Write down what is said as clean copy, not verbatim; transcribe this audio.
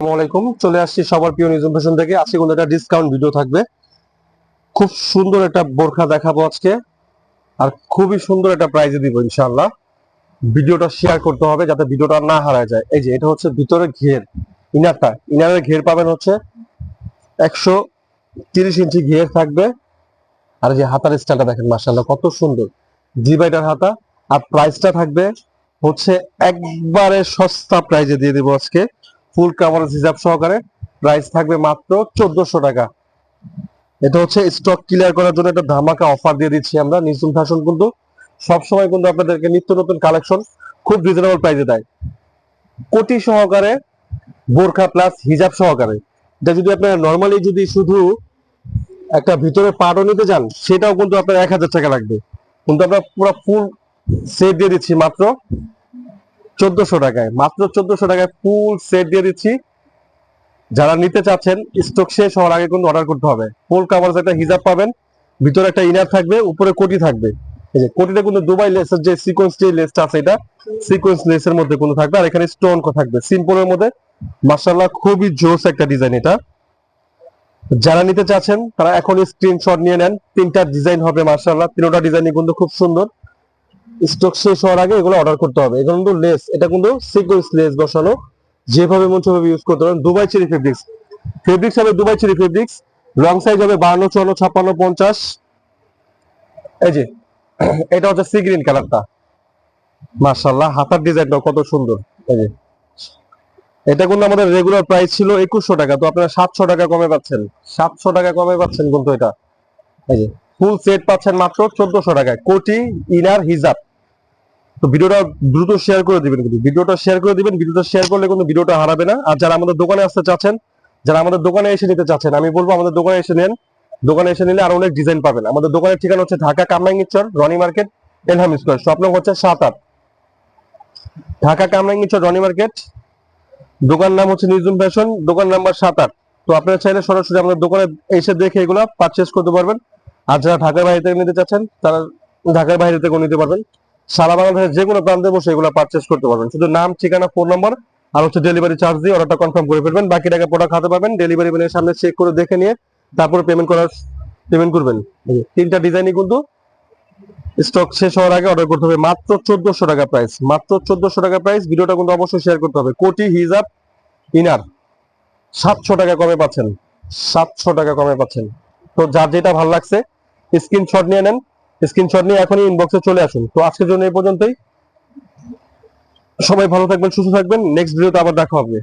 আসসালামু আলাইকুম, চলে আসছি সবার প্রিয় নিউজ ফ্যাশন থেকে। আজকে কিন্তু একটা ডিসকাউন্ট ভিডিও থাকবে। খুব সুন্দর একটা বোরখা দেখাবো আজকে, আর খুবই সুন্দর একটা প্রাইজে দিব ইনশাআল্লাহ। ভিডিওটা শেয়ার করতে হবে যাতে ভিডিওটা না হারায় যায়। এই যে এটা হচ্ছে ভিতরে ঘের, ইনারের ঘের পাবেন হচ্ছে 130 ইঞ্চি ঘের থাকবে। আর যে হাতার স্টাইলটা দেখেন মাশাআল্লাহ কত সুন্দর, জিবাইটার হাতা। আর প্রাইসটা থাকবে হচ্ছে একবারে সস্তা প্রাইজে দিয়ে দেবো আজকে, ফুল কাভারেজ হিসাব সহকারে। প্রাইস থাকবে মাত্র 1400 টাকা। এটা হচ্ছে স্টক ক্লিয়ার করার জন্য একটা ধামাকা অফার দিয়ে দিচ্ছি আমরা। নিজুম ফ্যাশন কিন্তু সবসময় কিন্তু আপনাদেরকে নিত্য নতুন কালেকশন খুব রিজনেবল প্রাইসে দেয়, কোটি সহকারে, বোরখা প্লাস হিজাব সহকারে। এটা যদি আপনারা নর্মালি যদি শুধু একটা ভিতরে পাটও নিতে চান, সেটাও কিন্তু আপনার 1000 টাকা লাগবে। কিন্তু আমরা পুরো ফুল সেট দিয়ে দিচ্ছি মাত্র 1400 টাকায়। মাত্র 1400 টাকায় ফুল সেট দিয়ে দিচ্ছি। যারা নিতে চাচ্ছেন স্টক শেষ হওয়ার আগে কিন্তু অর্ডার করতে হবে। ফুল কাভারেজ একটা হিজাব পাবেন, ভিতরে একটা ইনার থাকবে, উপরে কোটি থাকবে। এই যে কোটিটা কিন্তু দুবাই লেসের যে সিকোয়েন্স লেসটা আছে, এটা সিকোয়েন্স লেসের মধ্যে কিন্তু থাকবে। আর এখানে স্টোন থাকবে সিম্পলের মধ্যে। মাশাআল্লাহ খুবই জোস একটা ডিজাইন এটা। যারা নিতে চাচ্ছেন তারা এখন স্ক্রিনশট নিয়ে নেন। তিনটা ডিজাইন হবে মাশাআল্লাহ, তিনটা ডিজাইনই কিন্তু খুব সুন্দর। স্টক শেষ হওয়ার আগে এগুলো অর্ডার করতে হবে। এগুলো কিন্তু লেস, এটা কিন্তু সিকোয়েন্স লেস বসানো, যেভাবে মন সেভাবে ইউজ করতে পারেন। দুবাই চেরি ফেব্রিক্স, ফেব্রিক্স হবে Dubai cherry fabrics. Long size হবে 52, 54, 56, 50। এই যে এটা হচ্ছে সি গ্রিন কালারটা, মাশাআল্লাহ হাতার ডিজাইনটা কত সুন্দর। এই যে এটা কিন্তু আমাদের রেগুলার প্রাইস ছিল 2100 টাকা, তো আপনারা 700 টাকা কমে পাচ্ছেন। 700 টাকা কমে পাচ্ছেন কিন্তু এটা। এই যে ফুল সেট পাচ্ছেন মাত্র 1400 টাকায়, কোটি, ইনার, হিজাব। তো ভিডিওটা দ্রুত শেয়ার করে দিবেন, কিন্তু ভিডিওটা শেয়ার করে দিবেন। ভিডিওটা শেয়ার করলে কিন্তু ভিডিওটা হারাবে না। আর যারা আমাদের দোকানে আসতে চাচ্ছেন, যারা আমাদের দোকানে এসে নিতে চাচ্ছেন, আমি বলবো আমাদের দোকানে এসে নেন। দোকানে এসে নিলে আর অনেক ডিজাইন পাবেন। আমাদের দোকানের ঠিকানা হচ্ছে Dhaka Kamrangirchar, Roni market, Elham square. Shop নং হচ্ছে 7-8, ঢাকা কামরাঙ্গীরচর, রনি মার্কেট। দোকান নাম হচ্ছে নিজুম ফ্যাশন, দোকান নাম্বার 7-8। তো আপনারা চাইলে সরাসরি আমাদের দোকানে এসে দেখে এগুলো পারচেজ করতে পারবেন। আর যারা ঢাকার বাইরে থেকে নিতে চাচ্ছেন তারা ঢাকার বাইরে থেকেও নিতে পারবেন। সারা বাংলাদেশের যে কোনো প্রান্তে বসে এগুলো পারচেজ করতে পারবেন। শুধু নাম, ঠিকানা, ফোন নাম্বার আর হচ্ছে ডেলিভারি চার্জ দিয়ে অর্ডারটা কনফার্ম করে ফেলবেন। বাকি টাকা প্রোডাক্ট হাতে পাবেন। ডেলিভারি ম্যানের সামনে চেক করে দেখে নিয়ে তারপরে পেমেন্ট করবেন। তিনটা ডিজাইনই কিন্তু স্টক শেষ হওয়ার আগে অর্ডার করতে হবে। মাত্র 1400 টাকা প্রাইস, মাত্র 1400 টাকা প্রাইস। ভিডিওটা কিন্তু অবশ্যই শেয়ার করতে হবে। কোটি, হিজাব, ইনার 700 টাকা কমে পাচ্ছেন, 700 টাকা কমে পাচ্ছেন। তো যার যেটা ভালো লাগছে স্ক্রিনশট নিয়ে নেন। স্ক্রিনশট নিয়ে এখনই ইনবক্সে চলে আসুন। তো আজকের জন্য এই পর্যন্তই। সবাই ভালো থাকবেন, সুস্থ থাকবেন। নেক্সট ভিডিওতে আবার দেখা হবে।